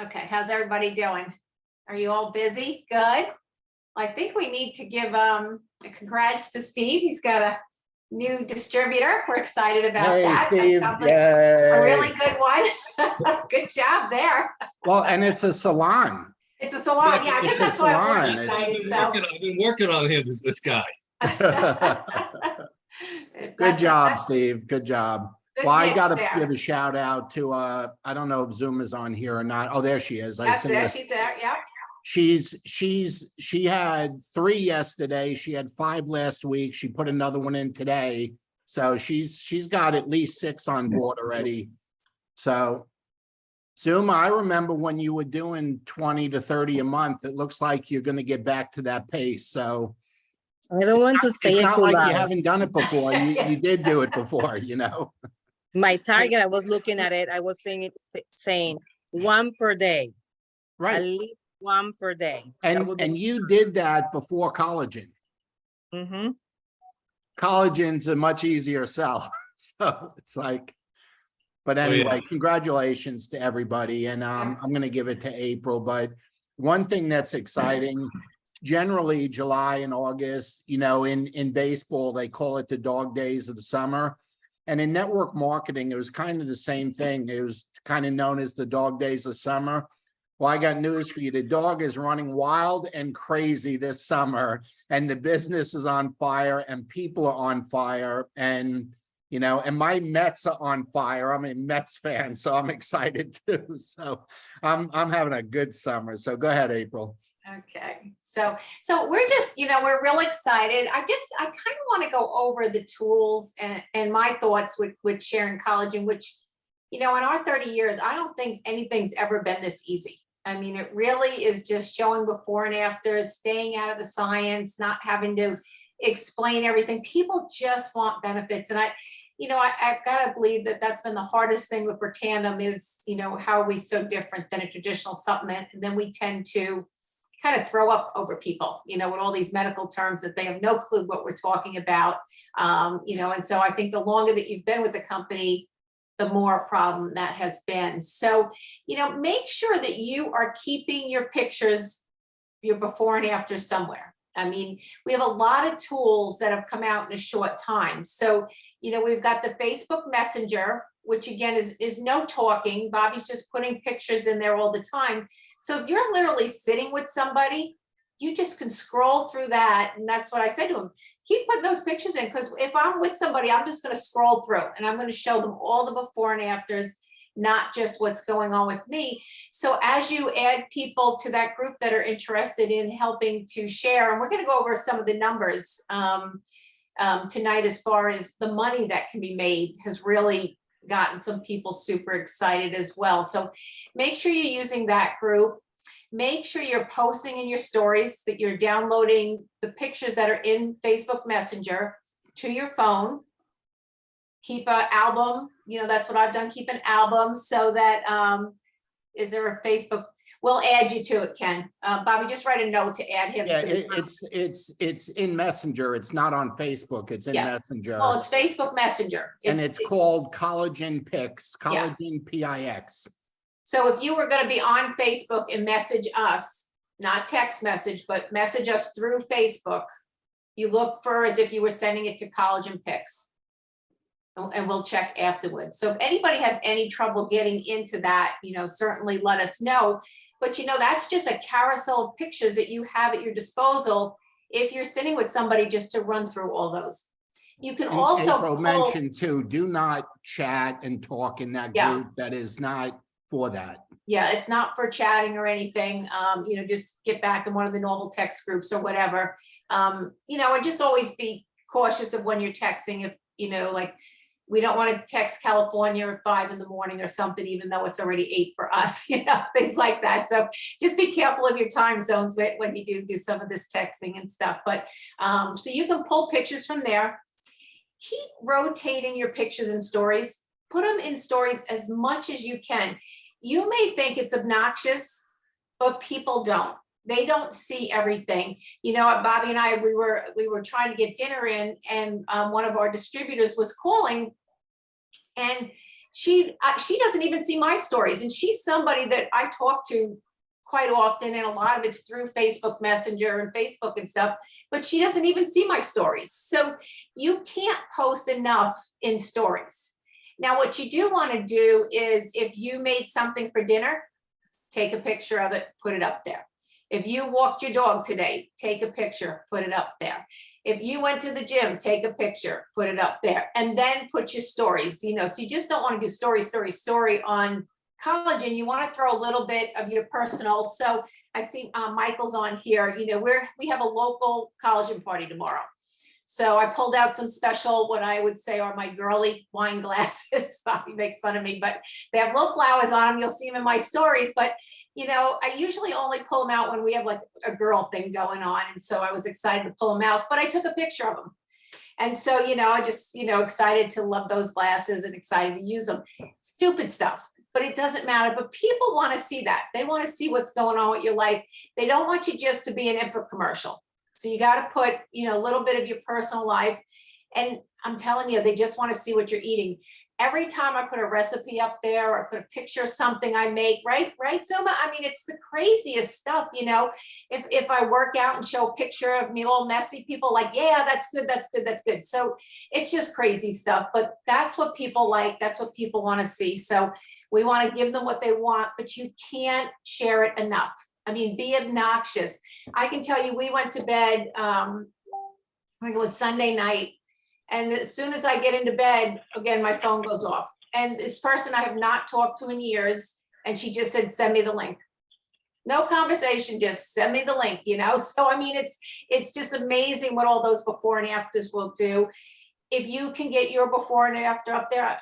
Okay, how's everybody doing? Are you all busy? Good. I think we need to give a congrats to Steve. He's got a new distributor. We're excited about Hey, that. That Steve. sounds like a really Yay. good one. Good job there. Well, and it's a salon. It's a salon. Yeah, I guess It's a that's why I was salon. excited. I've been working on him, this guy. Good job, Steve. Good job. Good Well, I mix got to there. give a shout out to, I don't know if Zoom is on here or not. Oh, there she is. I That's see there. her. She's there. Yeah. She had 3 yesterday. She had 5 last week. She put another one in today. So she's got at least 6 on board already. So Zoom, I remember when you were doing 20 to 30 a month. It looks like you're going to get back to that pace. So I don't want to say it's it not too like you loud. haven't done it before. You did do it before, you know. My target, I was looking at it, I was saying 1 per day, at Right. least 1 per day. That would And be- you did that before collagen. Mhm. Collagen's a much easier sell. So it's like, but anyway, congratulations to everybody. And I'm going to give it to April. But one thing that's exciting, generally July and August, you know, in baseball, they call it the dog days of the summer. And in network marketing, it was kind of the same thing. It was kind of known as the dog days of summer. Well, I got news for you. The dog is running wild and crazy this summer, and the business is on fire and people are on fire. And, you know, and my Mets are on fire. I'm a Mets fan, so I'm excited too. So I'm having a good summer. So go ahead, April. Okay, so we're just, you know, we're real excited. I kind of want to go over the tools and my thoughts with sharing collagen, which, you know, in our 30 years, I don't think anything's ever been this easy. I mean, it really is just showing before and afters, staying out of the science, not having to explain everything. People just want benefits. And I've got to believe that that's been the hardest thing with Protandim is, you know, how are we so different than a traditional supplement? And then we tend to kind of throw up over people, you know, with all these medical terms that they have no clue what we're talking about. You know, and so I think the longer that you've been with the company, the more problem that has been. So, you know, make sure that you are keeping your pictures, your before and after somewhere. I mean, we have a lot of tools that have come out in a short time. So, you know, we've got the Facebook Messenger, which again is no talking. Bobby's just putting pictures in there all the time. So if you're literally sitting with somebody, you just can scroll through that. And that's what I said to him. Keep putting those pictures in, because if I'm with somebody, I'm just going to scroll through and I'm going to show them all the before and afters, not just what's going on with me. So as you add people to that group that are interested in helping to share, and we're going to go over some of the numbers tonight as far as the money that can be made has really gotten some people super excited as well. So make sure you're using that group. Make sure you're posting in your stories, that you're downloading the pictures that are in Facebook Messenger to your phone. Keep an album, you know, that's what I've done, keep an album so that, is there a Facebook? We'll add you to it, Ken. Bobby, just write a note to add him Yeah, to the it's in Messenger. It's not on Facebook. It's in Messenger. Well, it's Facebook Messenger. And it's called Collagen Pix, Collagen PIX. So if you were going to be on Facebook and message us, not text message, but message us through Facebook, you look for as if you were sending it to Collagen Pix. And we'll check afterwards. So if anybody has any trouble getting into that, you know, certainly let us know. But, you know, that's just a carousel of pictures that you have at your disposal if you're sitting with somebody just to run through all those. You can also April mentioned too, do not chat and talk in that group. That is not for that. Yeah, it's not for chatting or anything. You know, just get back in one of the normal text groups or whatever. You know, and just always be cautious of when you're texting. If, you know, like, we don't want to text California at 5 in the morning or something, even though it's already 8 for us, you know, things like that. So just be careful of your time zones when you do some of this texting and stuff. But so you can pull pictures from there. Keep rotating your pictures and stories. Put them in stories as much as you can. You may think it's obnoxious, but people don't. They don't see everything. You know, Bobby and I, we were trying to get dinner in, and one of our distributors was calling, and she doesn't even see my stories. And she's somebody that I talk to quite often, and a lot of it's through Facebook Messenger and Facebook and stuff, but she doesn't even see my stories. So you can't post enough in stories. Now, what you do want to do is, if you made something for dinner, take a picture of it, put it up there. If you walked your dog today, take a picture, put it up there. If you went to the gym, take a picture, put it up there, and then put your stories, you know, so you just don't want to do story on Collagen. You want to throw a little bit of your personal. So I see Michael's on here, you know, we have a local collagen party tomorrow. So I pulled out some special, what I would say are my girly wine glasses. Bobby makes fun of me, but they have little flowers on them. You'll see them in my stories, but you know, I usually only pull them out when we have like a girl thing going on. And so I was excited to pull them out, but I took a picture of them. And so, you know, I just, you know, excited to love those glasses and excited to use them. Stupid stuff, but it doesn't matter. But people want to see that. They want to see what's going on with your life. They don't want you just to be an info commercial. So you got to put, you know, a little bit of your personal life. And I'm telling you, they just want to see what you're eating. Every time I put a recipe up there or put a picture of something I make, right, Zuma? I mean, it's the craziest stuff, you know. If I work out and show a picture of me all messy, people like, yeah, that's good, that's good, that's good. So it's just crazy stuff, but that's what people like. That's what people want to see. So we want to give them what they want, but you can't share it enough. I mean, be obnoxious. I can tell you, we went to bed, I think it was Sunday night. And as soon as I get into bed, again, my phone goes off. And this person I have not talked to in years, and she just said, send me the link. No conversation, just send me the link, you know? So, I mean, it's just amazing what all those before and afters will do. If you can get your before and after up there,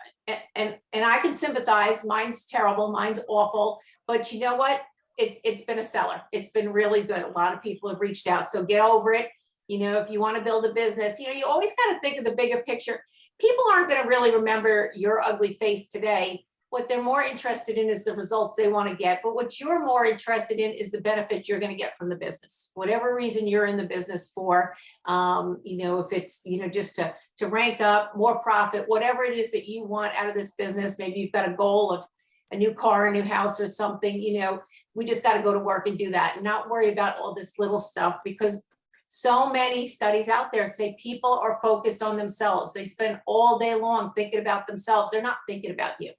and I can sympathize, mine's terrible, mine's awful, but you know what? It's been a seller. It's been really good. A lot of people have reached out, so get over it. You know, if you want to build a business, you know, you always got to think of the bigger picture. People aren't going to really remember your ugly face today. What they're more interested in is the results they want to get. But what you're more interested in is the benefit you're going to get from the business. Whatever reason you're in the business for, you know, if it's, you know, just to rank up, more profit, whatever it is that you want out of this business. Maybe you've got a goal of a new car, a new house or something, you know, we just got to go to work and do that and not worry about all this little stuff, because so many studies out there say people are focused on themselves. They spend all day long thinking about themselves. They're not thinking about you.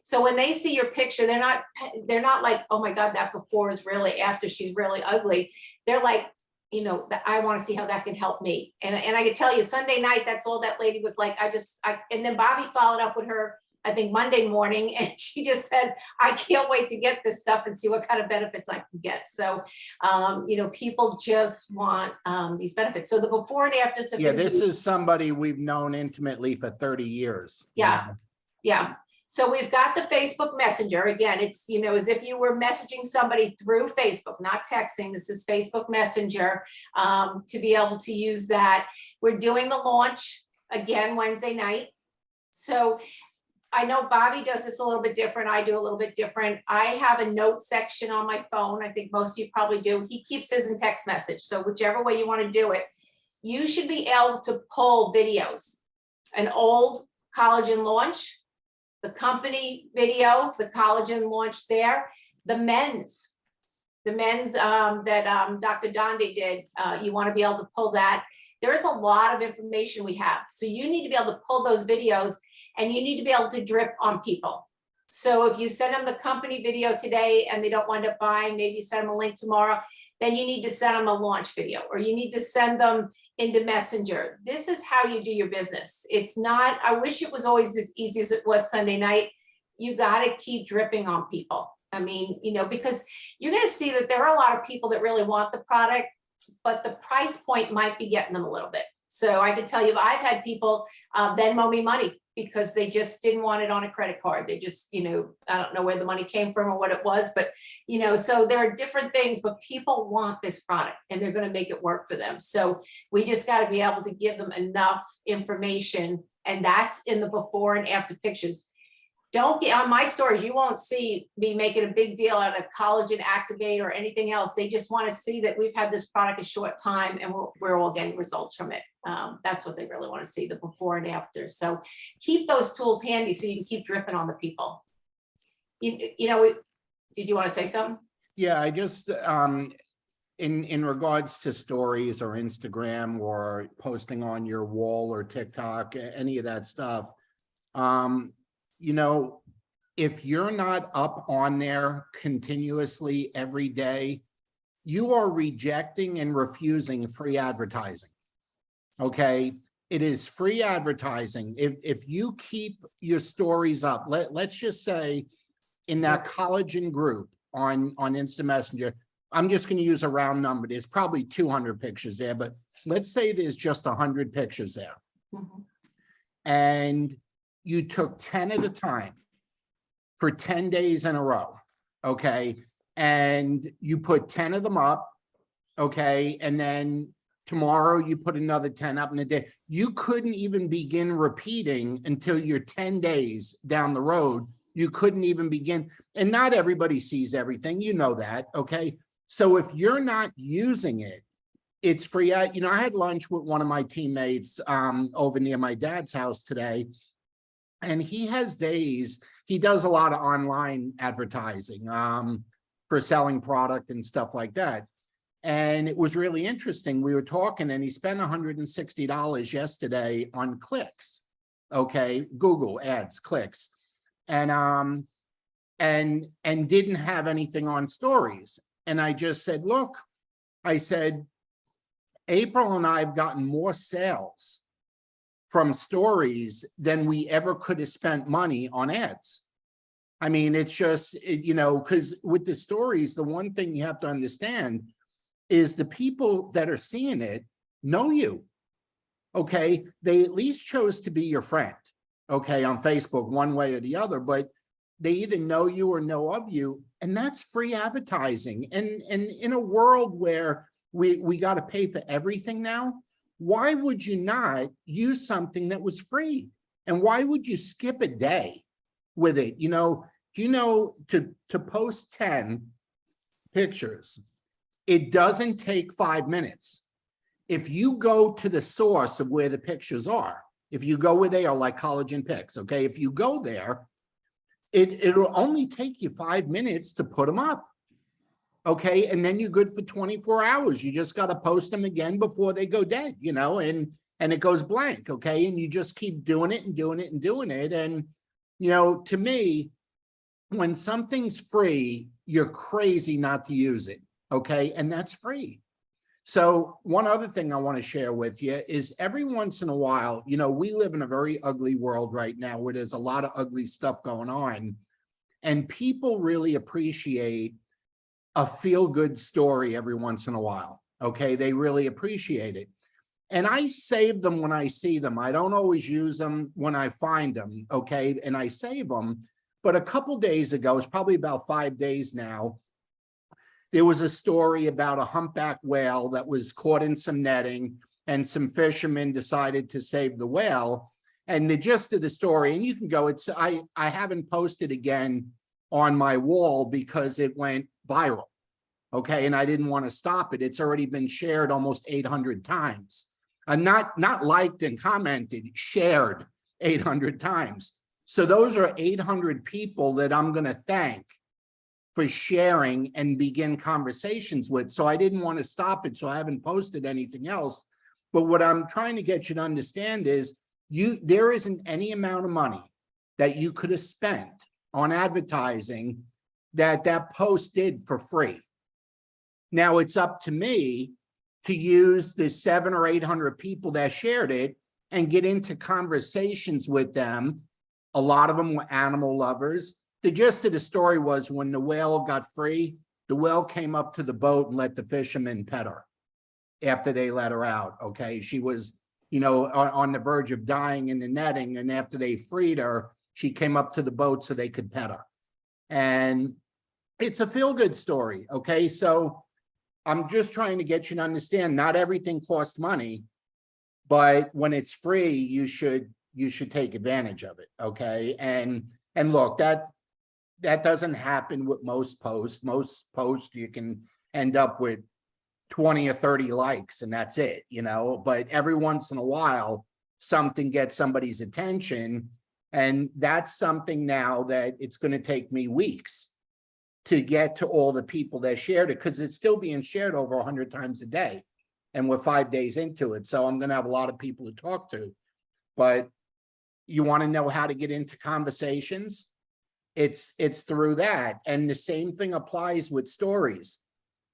So when they see your picture, they're not like, oh my God, that before is really after, she's really ugly. They're like, you know, I want to see how that can help me. And I can tell you, Sunday night, that's all that lady was like. And then Bobby followed up with her, I think Monday morning, and she just said, I can't wait to get this stuff and see what kind of benefits I can get. So, you know, people just want these benefits. So the before and afters. Yeah, this is somebody we've known intimately for 30 years. Yeah, yeah. So we've got the Facebook Messenger. Again, it's, you know, as if you were messaging somebody through Facebook, not texting. This is Facebook Messenger, to be able to use that. We're doing the launch again Wednesday night. So I know Bobby does this a little bit different. I do a little bit different. I have a note section on my phone. I think most of you probably do. He keeps his in text message. So whichever way you want to do it, you should be able to pull videos, an old collagen launch, the company video, the collagen launch there, the men's that Dr. Donde did. You want to be able to pull that. There's a lot of information we have. So you need to be able to pull those videos, and you need to be able to drip on people. So if you send them the company video today and they don't wind up buying, maybe you send them a link tomorrow, then you need to send them a launch video, or you need to send them into Messenger. This is how you do your business. It's not, I wish it was always as easy as it was Sunday night. You got to keep dripping on people. I mean, you know, because you're going to see that there are a lot of people that really want the product, but the price point might be getting them a little bit. So I can tell you, I've had people Venmo me money because they just didn't want it on a credit card. They just, you know, I don't know where the money came from or what it was, but, you know, so there are different things, but people want this product and they're going to make it work for them. So we just got to be able to give them enough information, and that's in the before and after pictures. don't get on my stories. You won't see me making a big deal out of collagen activate or anything else. They just want to see that we've had this product a short time and we're all getting results from it. That's what they really want to see, the before and after. So keep those tools handy so you can keep dripping on the people. Did you want to say something? Yeah, I just, in regards to stories or Instagram or posting on your wall or TikTok, any of that stuff, if you're not up on there continuously every day, you are rejecting and refusing free advertising. Okay, it is free advertising. If you keep your stories up, let's just say in that collagen group on Insta Messenger, I'm just going to use a round number. There's probably 200 pictures there, but let's say there's just 100 pictures there. Mhm. And you took 10 at a time for 10 days in a row, okay? And you put 10 of them up, okay? And then tomorrow you put another 10 up in a day. You couldn't even begin repeating until you're 10 days down the road. You couldn't even begin. And not everybody sees everything, you know that, okay? So if you're not using it, it's free. I had lunch with one of my teammates over near my dad's house today. And he has days, he does a lot of online advertising for selling product and stuff like that. And it was really interesting. We were talking and he spent $160 yesterday on clicks. Okay, Google ads, clicks. And didn't have anything on stories. And I just said, look, I said, April and I have gotten more sales from stories than we ever could have spent money on ads. I mean, it's just, because with the stories, the one thing you have to understand is the people that are seeing it know you, okay? They at least chose to be your friend, okay, on Facebook one way or the other, but they either know you or know of you, and that's free advertising. And in a world where we got to pay for everything now, why would you not use something that was free? And why would you skip a day with it? To post 10 pictures, it doesn't take 5 minutes. If you go to the source of where the pictures are, if you go where they are, like collagen pics, okay, if you go there, it'll only take you 5 minutes to put them up. Okay, and then you're good for 24 hours. You just got to post them again before they go dead, and it goes blank, okay? And you just keep doing it and doing it and doing it. And, to me, when something's free, you're crazy not to use it, okay? And that's free. So one other thing I want to share with you is every once in a while, we live in a very ugly world right now where there's a lot of ugly stuff going on, and people really appreciate a feel-good story every once in a while, okay? They really appreciate it. And I save them when I see them. I don't always use them when I find them, okay? And I save them. But a couple days ago, it's probably about 5 days now, there was a story about a humpback whale that was caught in some netting, and some fishermen decided to save the whale. And the gist of the story, and you can go, I haven't posted again on my wall because it went viral, okay? And I didn't want to stop it. It's already been shared almost 800 times. Not liked and commented, shared 800 times. So those are 800 people that I'm going to thank for sharing and begin conversations with. So I didn't want to stop it, so I haven't posted anything else. But what I'm trying to get you to understand is there isn't any amount of money that you could have spent on advertising that post did for free. Now it's up to me to use the 700 or 800 people that shared it and get into conversations with them. A lot of them were animal lovers. The gist of the story was when the whale got free, the whale came up to the boat and let the fishermen pet her after they let her out, okay? She was, on the verge of dying in the netting, and after they freed her, she came up to the boat so they could pet her. And it's a feel-good story, okay? So I'm just trying to get you to understand not everything costs money, but when it's free, you should take advantage of it, okay? And And look, that doesn't happen with most posts. Most posts you can end up with 20 or 30 likes and that's it, you know, but every once in a while, something gets somebody's attention. And that's something now that it's going to take me weeks to get to all the people that shared it, because it's still being shared over 100 times a day. And we're 5 days into it. So I'm going to have a lot of people to talk to. But you want to know how to get into conversations? It's through that. And the same thing applies with stories.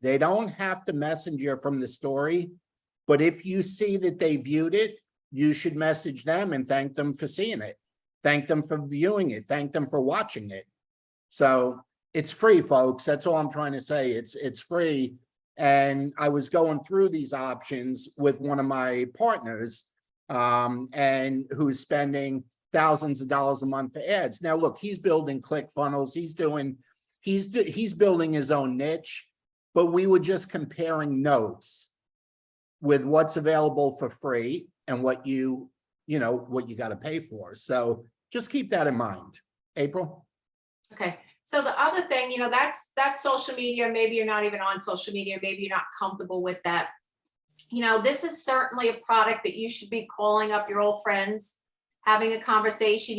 They don't have to message you from the story, but if you see that they viewed it, you should message them and thank them for seeing it. Thank them for viewing it. Thank them for watching it. So it's free, folks. That's all I'm trying to say. It's free. And I was going through these options with one of my partners, and who's spending thousands of dollars a month for ads. Now, look, he's building ClickFunnels. He's building his own niche, but we were just comparing notes with what's available for free and what you got to pay for. So just keep that in mind. April? Okay. So the other thing, that's social media. Maybe you're not even on social media. Maybe you're not comfortable with that. This is certainly a product that you should be calling up your old friends, having a conversation.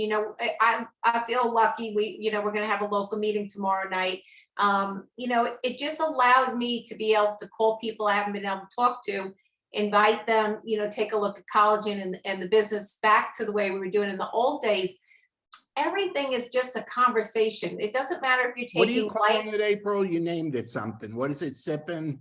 I feel lucky. We're going to have a local meeting tomorrow night. It just allowed me to be able to call people I haven't been able to talk to, invite them, take a look at Collagen and the business back to the way we were doing in the old days. Everything is just a conversation. It doesn't matter if you're taking. What are you calling it, April? You named it something. What is it? Sip and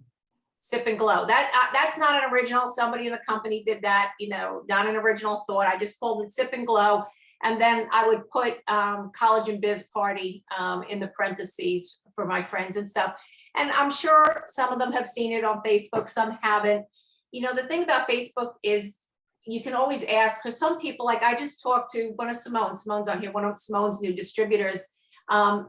Glow. That's not an original. Somebody in the company did that, not an original thought. I just called it Sip and Glow. And then I would put Collagen Biz Party in the parentheses for my friends and stuff. And I'm sure some of them have seen it on Facebook, some haven't. The thing about Facebook is you can always ask, because some people, like I just talked to one of Simone's on here, one of Simone's new distributors.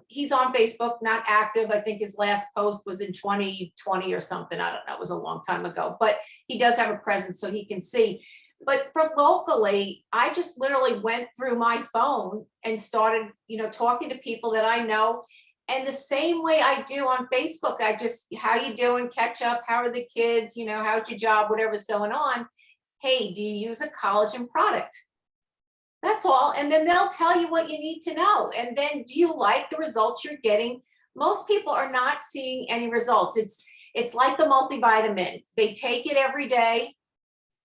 He's on Facebook, not active. I think his last post was in 2020 or something. I don't know. It was a long time ago, but he does have a presence so he can see. But from locally, I just literally went through my phone and started, talking to people that I know. And the same way I do on Facebook, I just, how you doing? Catch up. How are the kids? How's your job? Whatever's going on. Hey, do you use a collagen product? That's all. And then they'll tell you what you need to know. And then do you like the results you're getting? Most people are not seeing any results. It's like the multivitamin. They take it every day.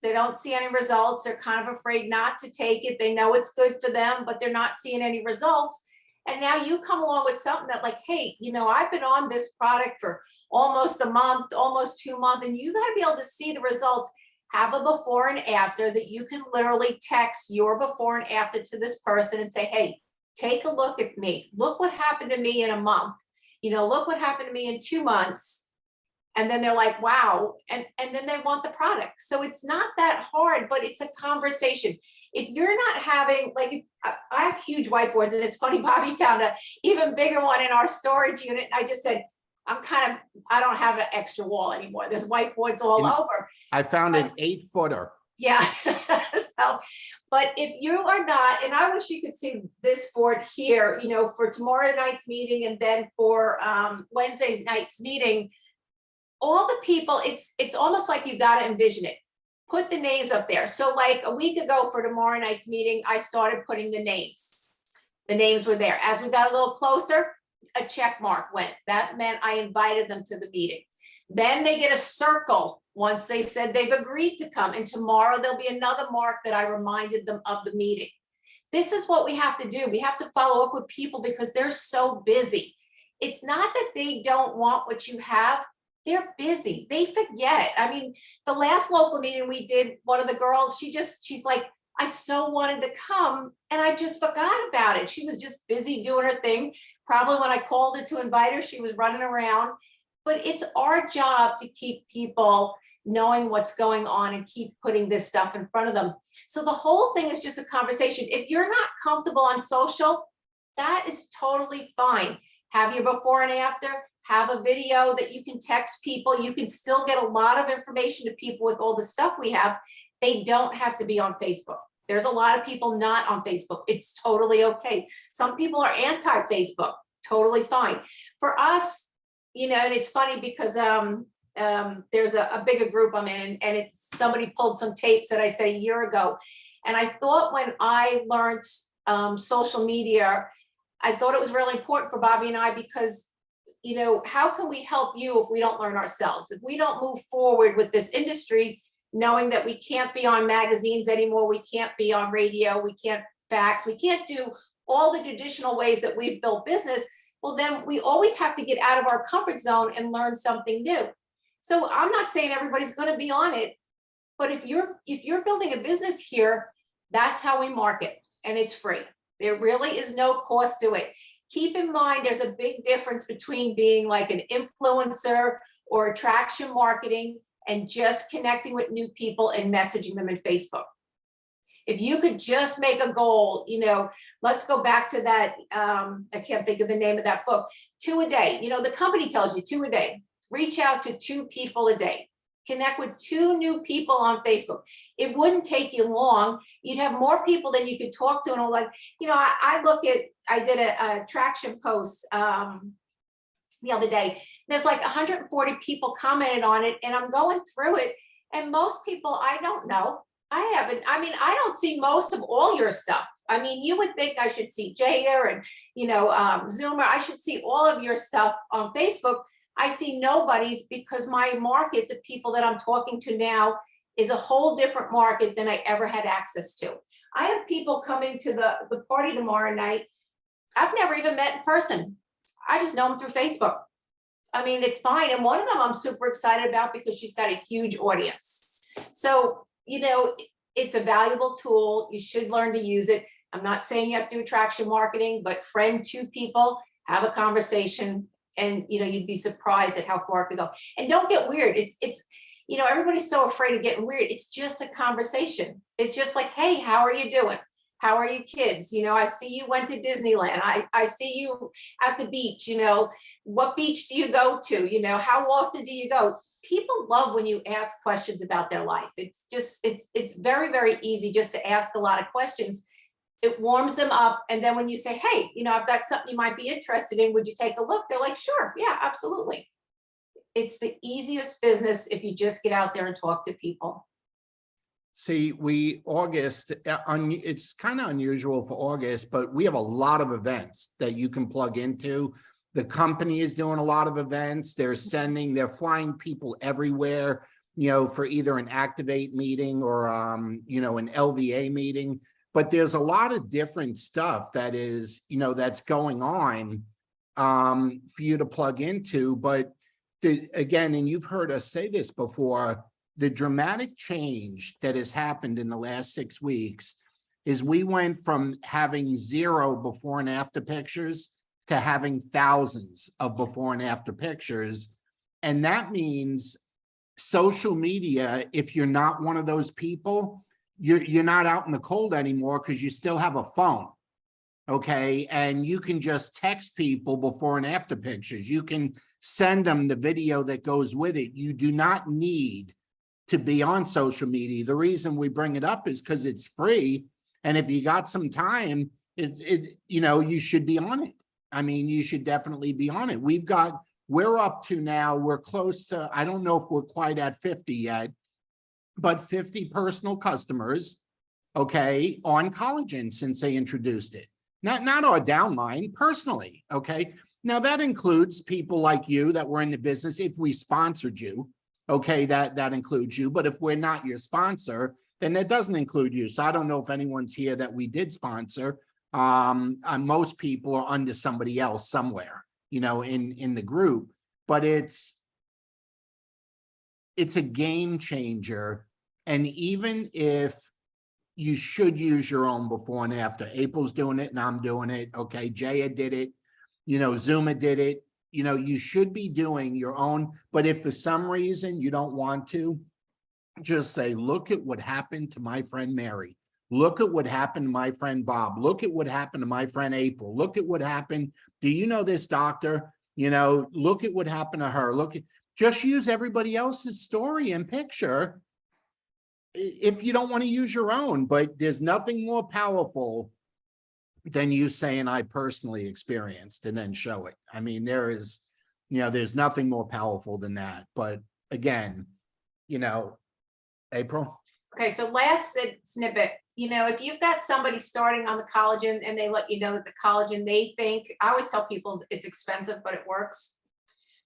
They don't see any results. They're kind of afraid not to take it. They know it's good for them, but they're not seeing any results. And now you come along with something that like, hey, I've been on this product for almost a month, almost 2 months, and you got to be able to see the results. Have a before and after that you can literally text your before and after to this person and say, hey, take a look at me. Look what happened to me in a month. Look what happened to me in 2 months. And then they're like, wow. And then they want the product. So it's not that hard, but it's a conversation. If you're not having, like, I have huge whiteboards, and it's funny, Bobby found an even bigger one in our storage unit. I just said, I don't have an extra wall anymore. There's whiteboards all over. I found an 8-footer. Yeah. But if you are not, and I wish you could see this board here, for tomorrow night's meeting and then for Wednesday night's meeting, all the people, it's almost like you got to envision it. Put the names up there. So like a week ago for tomorrow night's meeting, I started putting the names. The names were there. As we got a little closer, a check mark went. That meant I invited them to the meeting. Then they get a circle once they said they've agreed to come. And tomorrow there'll be another mark that I reminded them of the meeting. This is what we have to do. We have to follow up with people because they're so busy. It's not that they don't want what you have. They're busy. They forget. I mean, the last local meeting we did, one of the girls, she's like, I so wanted to come and I just forgot about it. She was just busy doing her thing. Probably when I called her to invite her, she was running around. But it's our job to keep people knowing what's going on and keep putting this stuff in front of them. So the whole thing is just a conversation. If you're not comfortable on social, that is totally fine. Have your before and after, have a video that you can text people. You can still get a lot of information to people with all the stuff we have. They don't have to be on Facebook. There's a lot of people not on Facebook. It's totally okay. Some people are anti-Facebook, totally fine. For us, you know, and it's funny because there's a bigger group I'm in, and it's somebody pulled some tapes that I said a year ago. And I thought when I learned social media, I thought it was really important for Bobby and I, because, you know, how can we help you if we don't learn ourselves? If we don't move forward with this industry, knowing that we can't be on magazines anymore, we can't be on radio, we can't fax, we can't do all the traditional ways that we've built business, well, then we always have to get out of our comfort zone and learn something new. So I'm not saying everybody's going to be on it, but if you're building a business here, that's how we market, and it's free. There really is no cost to it. Keep in mind, there's a big difference between being like an influencer or attraction marketing and just connecting with new people and messaging them in Facebook. If you could just make a goal, you know, let's go back to that, I can't think of the name of that book, 2 a day. You know, the company tells you 2 a day. Reach out to 2 people a day. Connect with 2 new people on Facebook. It wouldn't take you long. You'd have more people than you could talk to. And I'm like, you know, I did a traction post the other day. There's like 140 people commented on it, and I'm going through it. And most people I don't know. I don't see most of all your stuff. I mean, you would think I should see Jair and, you know, Zoomer. I should see all of your stuff on Facebook. I see nobody's, because my market, the people that I'm talking to now, is a whole different market than I ever had access to. I have people coming to the party tomorrow night I've never even met in person. I just know them through Facebook. I mean, it's fine. And one of them I'm super excited about because she's got a huge audience. So, you know, it's a valuable tool. You should learn to use it. I'm not saying you have to do attraction marketing, but friend 2 people, have a conversation, and, you know, you'd be surprised at how far it could go. And don't get weird. It's, you know, everybody's so afraid of getting weird. It's just a conversation. It's just like, hey, how are you doing? How are you kids? You know, I see you went to Disneyland. I see you at the beach. You know, what beach do you go to? You know, how often do you go? People love when you ask questions about their life. It's just, it's very, very easy just to ask a lot of questions. It warms them up. And then when you say, hey, you know, I've got something you might be interested in, would you take a look? They're like, sure, yeah, absolutely. It's the easiest business if you just get out there and talk to people. See, August, it's kind of unusual for August, but we have a lot of events that you can plug into. The company is doing a lot of events. They're flying people everywhere, you know, for either an Activate meeting or, you know, an LVA meeting. But there's a lot of different stuff that is, you know, that's going on for you to plug into. But again, and you've heard us say this before, the dramatic change that has happened in the last 6 weeks is we went from having 0 before and after pictures to having thousands of before and after pictures. And that means social media, if you're not one of those people, you're not out in the cold anymore because you still have a phone. Okay. And you can just text people before and after pictures. You can send them the video that goes with it. You do not need to be on social media. The reason we bring it up is because it's free. And if you got some time, you know, you should be on it. I mean, you should definitely be on it. We're up to now, we're close to, I don't know if we're quite at 50 yet, but 50 personal customers, okay, on Collagen since they introduced it. Not our downline, personally, okay? Now that includes people like you that were in the business. If we sponsored you, okay, that includes you. But if we're not your sponsor, then that doesn't include you. So I don't know if anyone's here that we did sponsor. Most people are under somebody else somewhere, you know, in the group. But it's a game changer. And even if you should use your own before and after, April's doing it and I'm doing it. Okay, Jaya did it, you know, Zuma did it. You know, you should be doing your own, but if for some reason you don't want to, just say, look at what happened to my friend Mary. Look at what happened to my friend Bob. Look at what happened to my friend April. Look at what happened. Do you know this doctor? You know, look at what happened to her. Just use everybody else's story and picture if you don't want to use your own, but there's nothing more powerful than you saying I personally experienced and then show it. I mean, there is, there's nothing more powerful than that. But again, April. Okay, so last snippet, if you've got somebody starting on the collagen and they let you know that the collagen, they think, I always tell people it's expensive, but it works.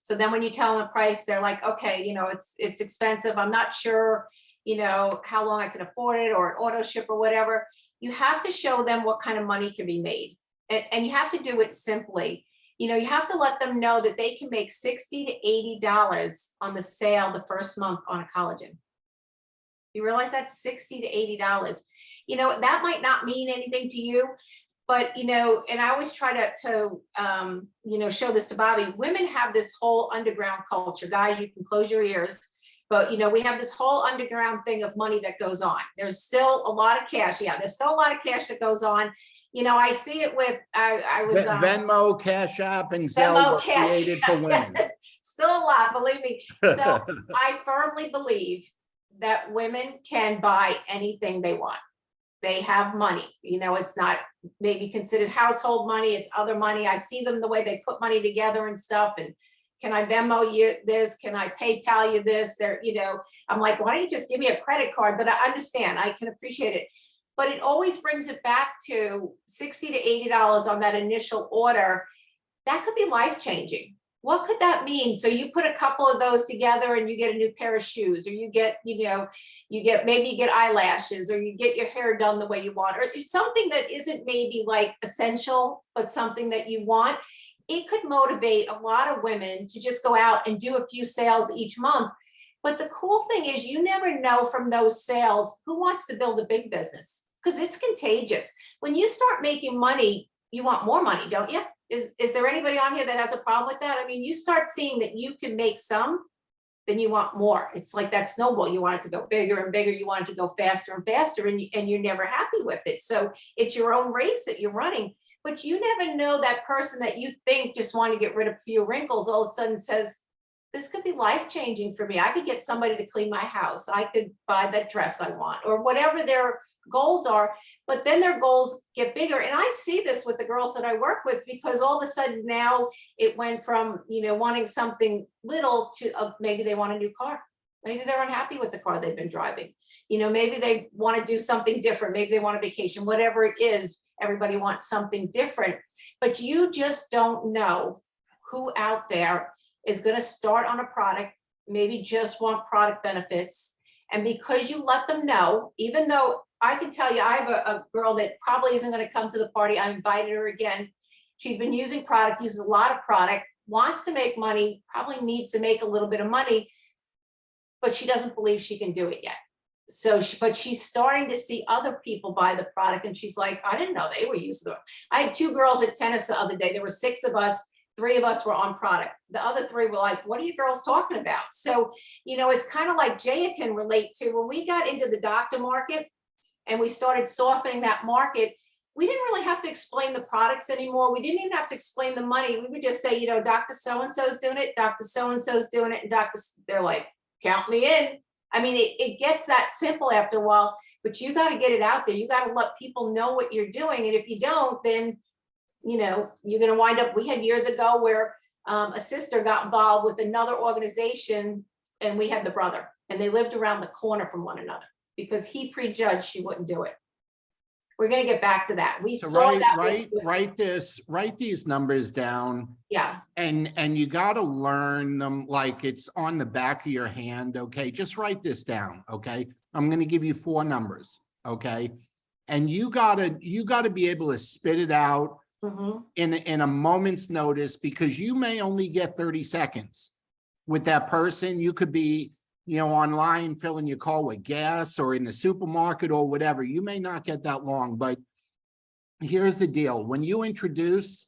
So then when you tell them the price, they're like, okay, it's expensive. I'm not sure, how long I can afford it, or an auto ship or whatever. You have to show them what kind of money can be made. And you have to do it simply. You have to let them know that they can make $60 to $80 on the sale the first month on a collagen. You realize that's $60 to $80. That might not mean anything to you, but and I always try to show this to Bobby. Women have this whole underground culture. Guys, you can close your ears, but we have this whole underground thing of money that goes on. There's still a lot of cash. Yeah, there's still a lot of cash that goes on. I see it with I was Venmo, Cash App, and Zelle were created for women. Yes, still a lot, believe me. So I firmly believe that women can buy anything they want. They have money. It's not maybe considered household money, it's other money. I see them the way they put money together and stuff. And can I Venmo you this? Can I PayPal you this? I'm like, why don't you just give me a credit card? But I understand, I can appreciate it. But it always brings it back to $60 to $80 on that initial order. That could be life-changing. What could that mean? So you put a couple of those together and you get a new pair of shoes, or you get, maybe you get eyelashes, or you get your hair done the way you want, or it's something that isn't maybe like essential, but something that you want. It could motivate a lot of women to just go out and do a few sales each month. But the cool thing is, you never know from those sales who wants to build a big business, because it's contagious. When you start making money, you want more money, don't you? Is there anybody on here that has a problem with that? I mean, you start seeing that you can make some, then you want more. It's like that snowball. You want it to go bigger and bigger. You want it to go faster and faster, and you're never happy with it. So it's your own race that you're running. But you never know, that person that you think just want to get rid of a few wrinkles all of a sudden says, this could be life-changing for me. I could get somebody to clean my house. I could buy that dress I want, or whatever their goals are. But then their goals get bigger. And I see this with the girls that I work with, because all of a sudden now it went from, wanting something little to maybe they want a new car. Maybe they're unhappy with the car they've been driving. Maybe they want to do something different. Maybe they want a vacation, whatever it is. Everybody wants something different, but you just don't know who out there is going to start on a product, maybe just want product benefits. And because you let them know, even though I can tell you, I have a girl that probably isn't going to come to the party. I invited her again. She's been using product, uses a lot of product, wants to make money, probably needs to make a little bit of money, but she doesn't believe she can do it yet. So, but she's starting to see other people buy the product, and she's like, I didn't know they were using them. I had 2 girls at tennis the other day. There were 6 of us. 3 of us were on product. The other 3 were like, what are you girls talking about? So, it's kind of like Jaya can relate to, when we got into the doctor market and we started softening that market, we didn't really have to explain the products anymore. We didn't even have to explain the money. We would just say, Dr. So-and-so's doing it, Dr. So-and-so's doing it, and they're like, count me in. I mean, it gets that simple after a while, but you got to get it out there. You got to let people know what you're doing. And if you don't, then, you're going to wind up, we had years ago where a sister got involved with another organization, and we had the brother, and they lived around the corner from one another because he prejudged she wouldn't do it. We're going to get back to that. We So saw that. write these numbers down. Yeah. And you got to learn them like it's on the back of your hand. Okay. Just write this down. Okay. I'm going to give you 4 numbers. Okay. And you gotta be able to spit it out in a moment's notice, because you may only get 30 seconds with that person. You could be, online filling your car with gas, or in the supermarket or whatever. You may not get that long, but here's the deal. When you introduce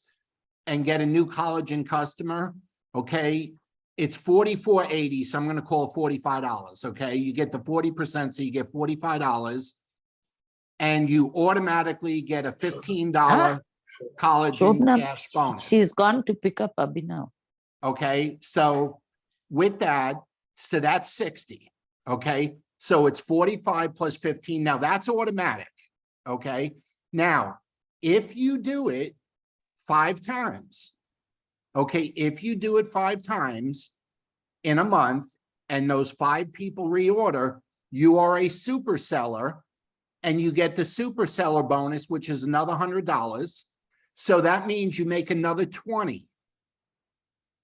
and get a new collagen customer, okay, it's $44.80. So I'm going to call it $45. Okay. You get the 40%. So you get $45, and you automatically get a $15 collagen cash bonus. She's gone to pick up Abhinav. Okay. So with that, so that's 60. Okay. So it's 45 plus 15. Now that's automatic. Okay. Now, if you do it 5 times, okay, if you do it 5 times in a month and those 5 people reorder, you are a super seller and you get the super seller bonus, which is another $100. So that means you make another 20.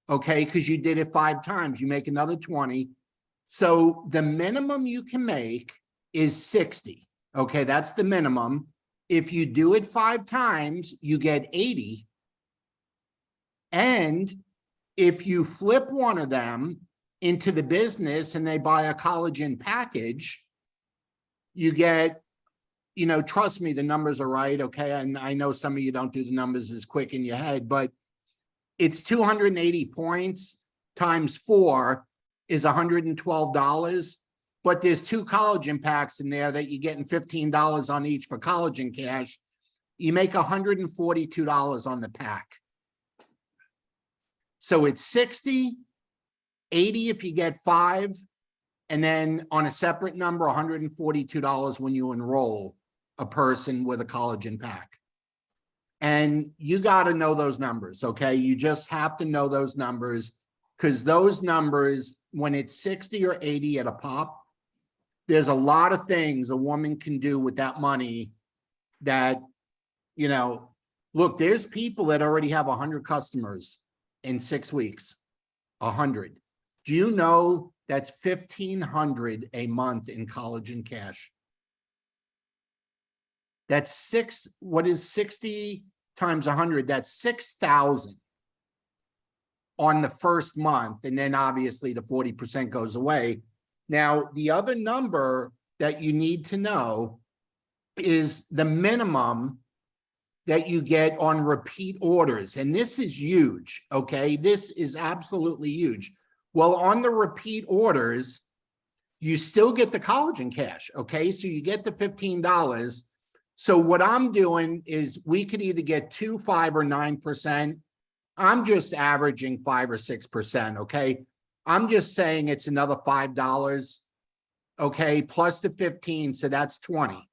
Okay, because you did it 5 times, you make another 20. So the minimum you can make is 60. Okay, that's the minimum. If you do it 5 times, you get 80. And if you flip one of them into the business and they buy a collagen package, you get, you know, trust me, the numbers are right. Okay. And I know some of you don't do the numbers as quick in your head, but it's 280 points times 4 is $112. But there's 2 collagen packs in there that you're getting $15 on each for collagen cash. You make $142 on the pack. So it's 60, 80 if you get 5, and then on a separate number, $142 when you enroll a person with a collagen pack. And you got to know those numbers, okay? You just have to know those numbers, because those numbers, when it's 60 or 80 at a pop, there's a lot of things a woman can do with that money that, you know, look, there's people that already have 100 customers in 6 weeks, 100. Do you know that's $1,500 a month in collagen cash? That's what is 60 times 100? That's 6,000 on the first month. And then obviously the 40% goes away. Now, the other number that you need to know is the minimum that you get on repeat orders. And this is huge, okay? This is absolutely huge. Well, on the repeat orders, you still get the collagen cash, okay? So you get the $15. So what I'm doing is we could either get 2, 5, or 9%. I'm just averaging 5 or 6%, okay? I'm just saying it's another $5, okay, plus the 15, so that's 20.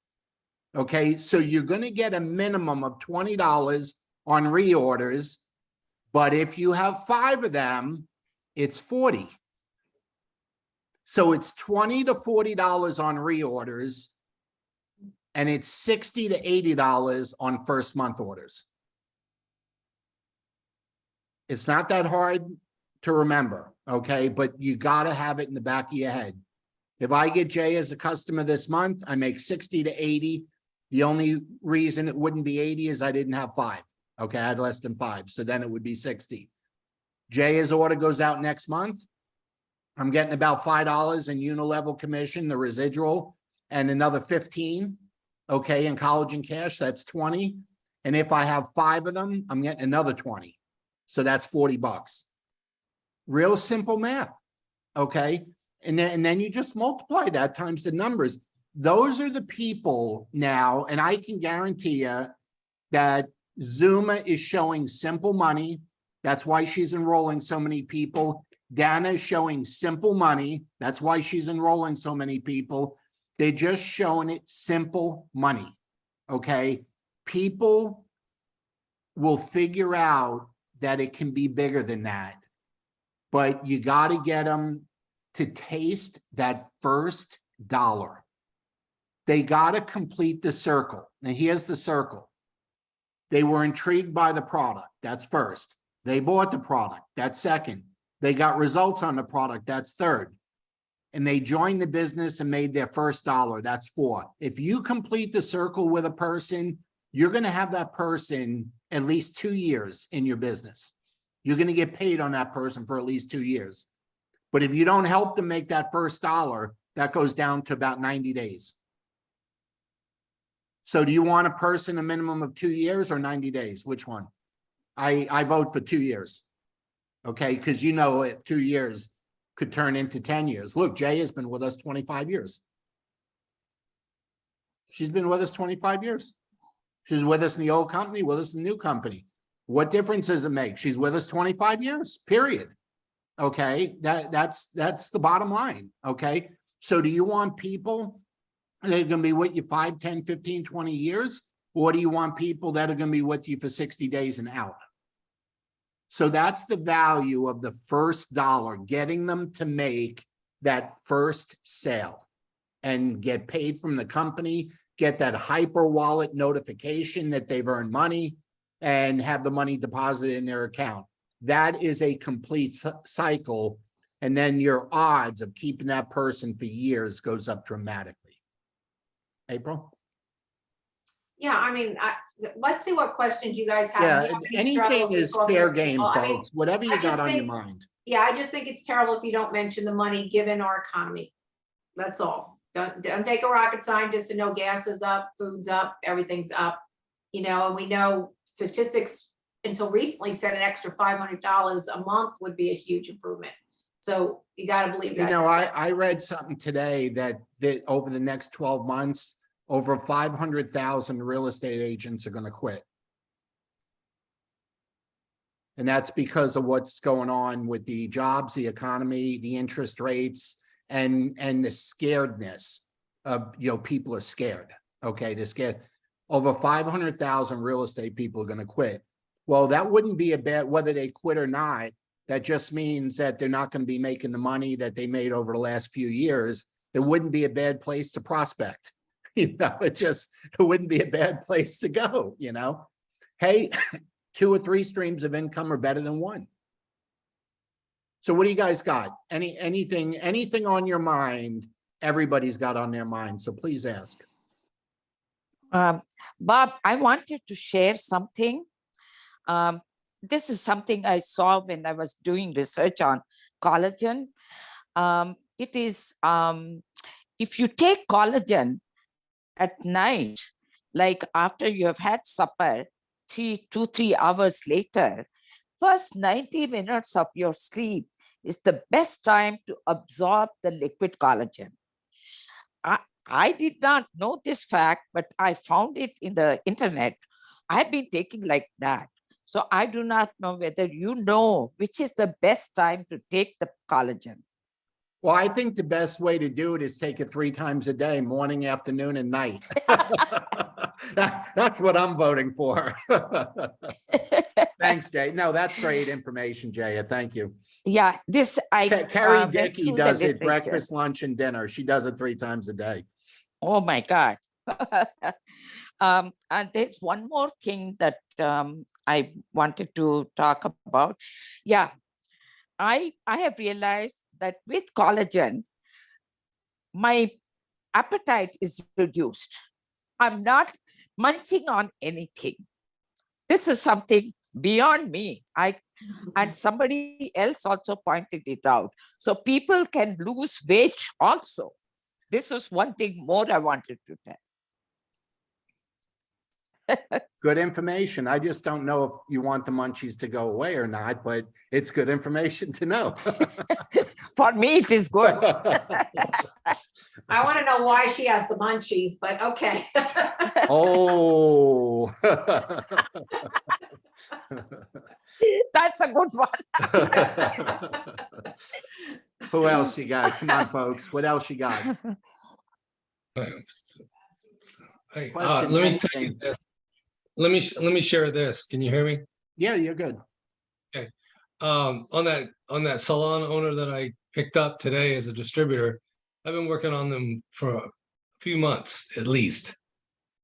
Okay, so you're going to get a minimum of $20 on reorders, but if you have 5 of them, it's 40. So it's $20 to $40 on reorders, and it's $60 to $80 on first month orders. It's not that hard to remember, okay? But you got to have it in the back of your head. If I get Jay as a customer this month, I make 60 to 80. The only reason it wouldn't be 80 is I didn't have 5. Okay, I had less than 5. So then it would be 60. Jay's order goes out next month. I'm getting about $5 in unilevel commission, the residual, and another 15. Okay, in collagen cash, that's 20. And if I have 5 of them, I'm getting another 20. So that's $40. Real simple math. Okay. And then you just multiply that times the numbers. Those are the people now, and I can guarantee you that Zuma is showing simple money. That's why she's enrolling so many people. Dana is showing simple money. That's why she's enrolling so many people. They're just showing it simple money. Okay. People will figure out that it can be bigger than that, but you got to get them to taste that first dollar. They got to complete the circle. And here's the circle. They were intrigued by the product. That's first. They bought the product. That's second. They got results on the product. That's third. And they joined the business and made their first dollar. That's 4. If you complete the circle with a person, you're going to have that person at least 2 years in your business. You're going to get paid on that person for at least 2 years. But if you don't help them make that first dollar, that goes down to about 90 days. So do you want a person a minimum of 2 years or 90 days? Which one? I vote for 2 years. Okay, because you know 2 years could turn into 10 years. Look, Jay has been with us 25 years. She's been with us 25 years. She's with us in the old company, with us in the new company. What difference does it make? She's with us 25 years, period. Okay, that's the bottom line. Okay, So do you want people that are gonna be with you 5, 10, 15, 20 years? Or do you want people that are gonna be with you for 60 days and out? So that's the value of the first dollar, getting them to make that first sale and get paid from the company, get that hyper wallet notification that they've earned money and have the money deposited in their account. That is a complete cycle. And then your odds of keeping that person for years goes up dramatically. April? Yeah, I mean, let's see what questions you guys have. Yeah, Do you have any anything struggles with is talking fair to game, people? I mean, folks. Whatever you I got just on your think- mind. Yeah, I just think it's terrible if you don't mention the money given our economy. That's all. Don't take a rocket scientist and know gas is up, food's up, everything's up. You know, and we know statistics until recently said an extra $500 a month would be a huge improvement. So you gotta believe You that. know, I read something today that over the next 12 months, over 500,000 real estate agents are gonna quit. And that's because of what's going on with the jobs, the economy, the interest rates, and the scaredness of, people are scared. Okay, they're scared. Over 500,000 real estate people are gonna quit. Well, that wouldn't be a bad, whether they quit or not. That just means that they're not gonna be making the money that they made over the last few years. It wouldn't be a bad place to prospect. It wouldn't be a bad place to go, Hey, 2 or 3 streams of income are better than 1. So what do you guys got? Anything on your mind? Everybody's got on their mind, so please ask. Bob, I wanted to share something. This is something I saw when I was doing research on collagen. It is, if you take collagen at night, like after you have had supper, 2-3 hours later, first 90 minutes of your sleep is the best time to absorb the liquid collagen. I did not know this fact, but I found it in the internet. I've been taking like that. So I do not know whether you know which is the best time to take the collagen. Well, I think the best way to do it is take it 3 times a day, morning, afternoon, and night. That's what I'm voting for. Thanks, Jay. No, that's great information, Jaya. Thank you. Yeah, this Carrie went Dickey through the does it literature. breakfast, lunch, and dinner. She does it 3 times a day. Oh my God. And there's one more thing that I wanted to talk about. Yeah, I have realized that with collagen, my appetite is reduced. I'm not munching on anything. This is something beyond me. And somebody else also pointed it out. So people can lose weight also. This is one thing more I wanted to tell. Good information. I just don't know if you want the munchies to go away or not, but it's good information to know. For me, it is good. I want to know why she has the munchies, but okay. Oh. That's a good one. Who else you got? Come on, folks. What else you got? Hey, Question, let me tell you anything. this. Let me share this. Can you hear me? Yeah, you're good. On that salon owner that I picked up today as a distributor, I've been working on them for a few months at least.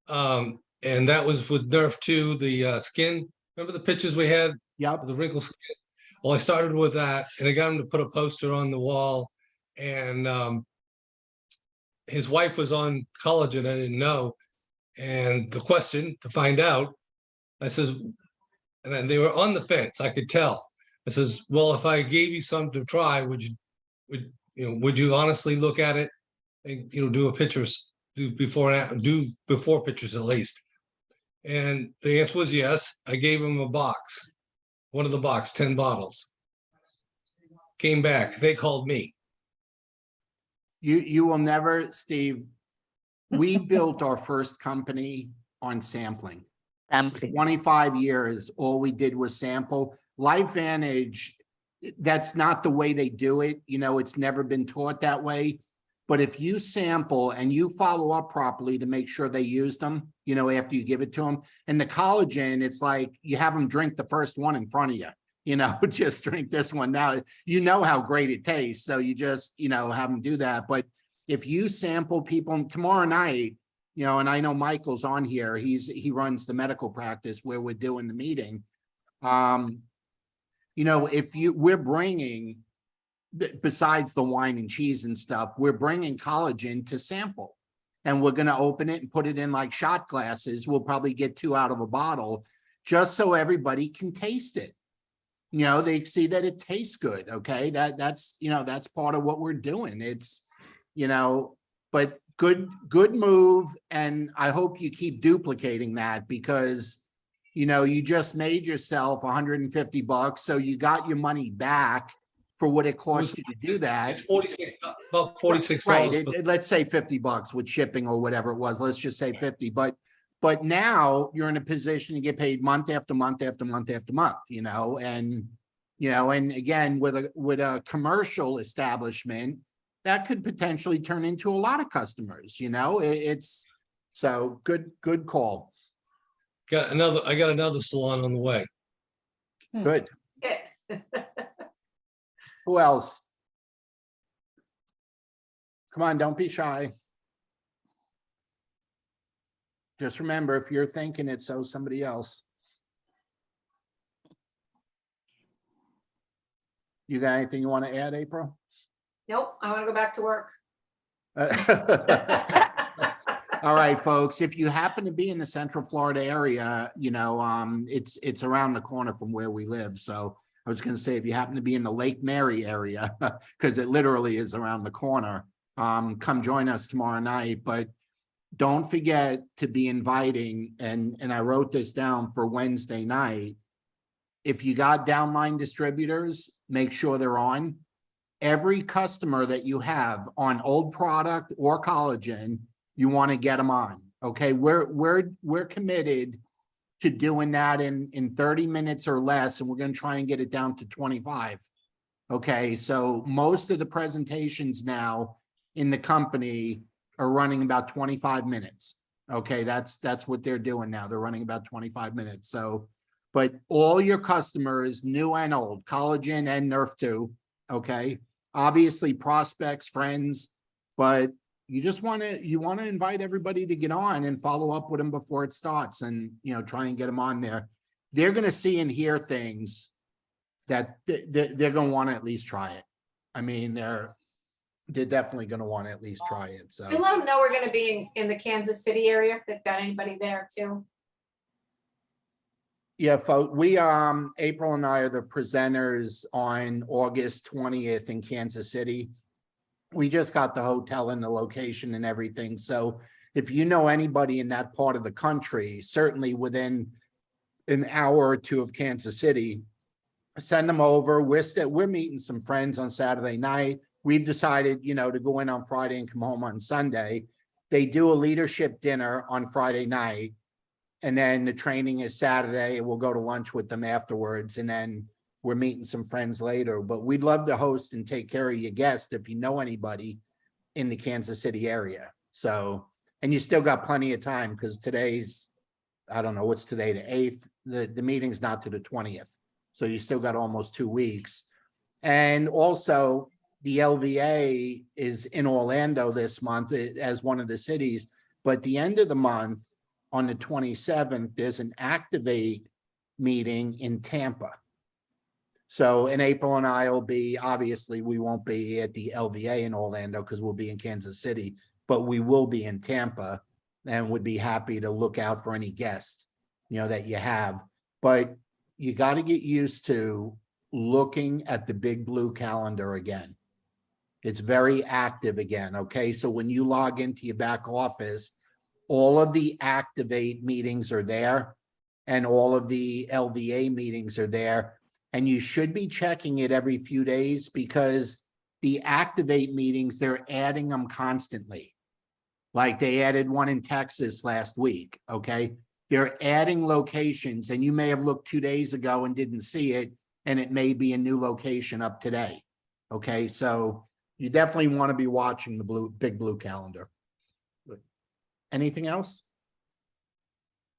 And that was with Nerf 2, the skin. Remember the pictures we had? Yep. The wrinkle skin. Well, I started with that, and I got him to put a poster on the wall. And his wife was on collagen. I didn't know. And the question to find out, I says, and then they were on the fence. I could tell. I says, well, if I gave you some to try, would you honestly look at it and do before pictures at least? And the answer was yes. I gave him a box, one of the box, 10 bottles. Came back. They called me. You will never, Steve. We built our first company on sampling. Sampling. 25 years, all we did was sample. LifeVantage, that's not the way they do it. It's never been taught that way. But if you sample and you follow up properly to make sure they used them, you know, after you give it to them, and the collagen, it's like you have them drink the first one in front of you, you know, just drink this one now. You know how great it tastes. So you just, you know, have them do that. But if you sample people tomorrow night, you know, and I know Michael's on here, he runs the medical practice where we're doing the meeting. You know, we're bringing, besides the wine and cheese and stuff, we're bringing collagen to sample, and we're going to open it and put it in like shot glasses. We'll probably get 2 out of a bottle just so everybody can taste it. You know, they see that it tastes good. Okay. That's, you know, that's part of what we're doing. It's, you know, but good move. And I hope you keep duplicating that, because, you know, you just made yourself $150. So you got your money back for what it cost you to do that. It's 46, about $46. Right. Let's say $50 with shipping or whatever it was. Let's just say 50. But now you're in a position to get paid month after month after month after month, you know, and again, with a commercial establishment, that could potentially turn into a lot of customers, you know, it's so good call. I got another salon on the way. Good. Good. Who else? Come on, don't be shy. Just remember, if you're thinking it, so somebody else. You got anything you want to add, April? Nope, I want to go back to work. All right, folks, if you happen to be in the Central Florida area, you know, it's around the corner from where we live. So I was going to say, if you happen to be in the Lake Mary area, because it literally is around the corner, come join us tomorrow night. But don't forget to be inviting, and I wrote this down for Wednesday night. If you got downline distributors, make sure they're on. Every customer that you have on old product or collagen, you want to get them on. Okay, we're committed to doing that in 30 minutes or less, and we're going to try and get it down to 25. Okay, so most of the presentations now in the company are running about 25 minutes. Okay, that's what they're doing now. They're running about 25 minutes. So, but all your customers, new and old, collagen and Nerf 2, okay, obviously prospects, friends, but you just want to invite everybody to get on and follow up with them before it starts, and, you know, try and get them on there. They're going to see and hear things that they're going to want to at least try it. I mean, they're definitely going to want to at least try it. So We let them know we're going to be in the Kansas City area. If they've got anybody there too. yeah, folks, we April and I are the presenters on August 20th in Kansas City. We just got the hotel and the location and everything. So if you know anybody in that part of the country, certainly within an hour or two of Kansas City, send them over. We're meeting some friends on Saturday night. We've decided, you know, to go in on Friday and come home on Sunday. They do a leadership dinner on Friday night, and then the training is Saturday, and we'll go to lunch with them afterwards. And then we're meeting some friends later, but we'd love to host and take care of your guests if you know anybody in the Kansas City area. So, and you still got plenty of time, because today's, I don't know, what's today, the 8th, the meeting's not to the 20th. So you still got almost 2 weeks. And also the LVA is in Orlando this month as one of the cities, but the end of the month on the 27th, there's an Activate meeting in Tampa. So in April and I will be, obviously we won't be at the LVA in Orlando because we'll be in Kansas City, but we will be in Tampa, and would be happy to look out for any guests, you know, that you have. But you got to get used to looking at the big blue calendar again. It's very active again. Okay. So when you log into your back office, all of the Activate meetings are there, and all of the LVA meetings are there. And you should be checking it every few days, because the Activate meetings, they're adding them constantly. Like they added one in Texas last week. Okay. They're adding locations, and you may have looked 2 days ago and didn't see it, and it may be a new location up today. Okay. So You definitely want to be watching the big blue calendar. Good. Anything else?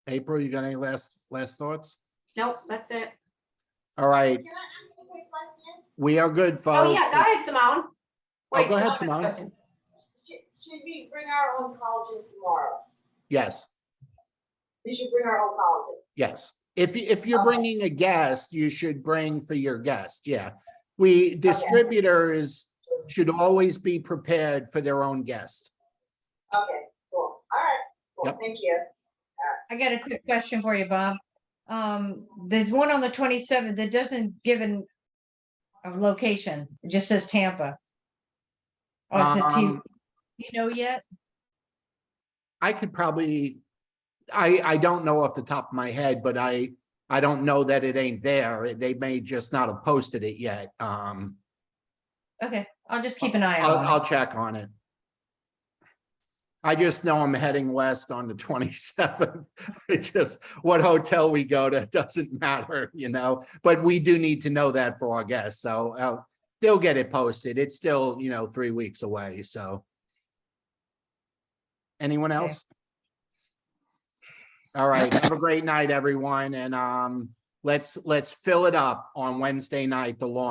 April, you got any last thoughts? Nope, that's it. All right. We are good, folks. Oh, yeah, go ahead, Simone. Wait, go ahead, Simone's Simone. question. Should we bring our own collagen tomorrow? Yes, We should bring our own collagen. yes. If you're Okay. bringing a guest, you should bring for your guest. Yeah. Distributors should always be prepared for their own guest. Okay, cool. All right, cool. Yep. Thank you. I got a quick question for you, Bob. There's one on the 27th that doesn't give a location. It just says Tampa. Oh, it's a T. Um, You know yet? I could probably, I don't know off the top of my head, but I don't know that it ain't there. They may just not have posted it yet. Okay, I'll just keep an eye out on it. I'll check on it. I just know I'm heading west on the 27th. It's just what hotel we go to doesn't matter, you know, but we do need to know that for our guests. So they'll get it posted. It's still, 3 weeks away. So. Anyone Okay. else? All right. Have a great night, everyone. And let's fill it up on Wednesday night, the launch.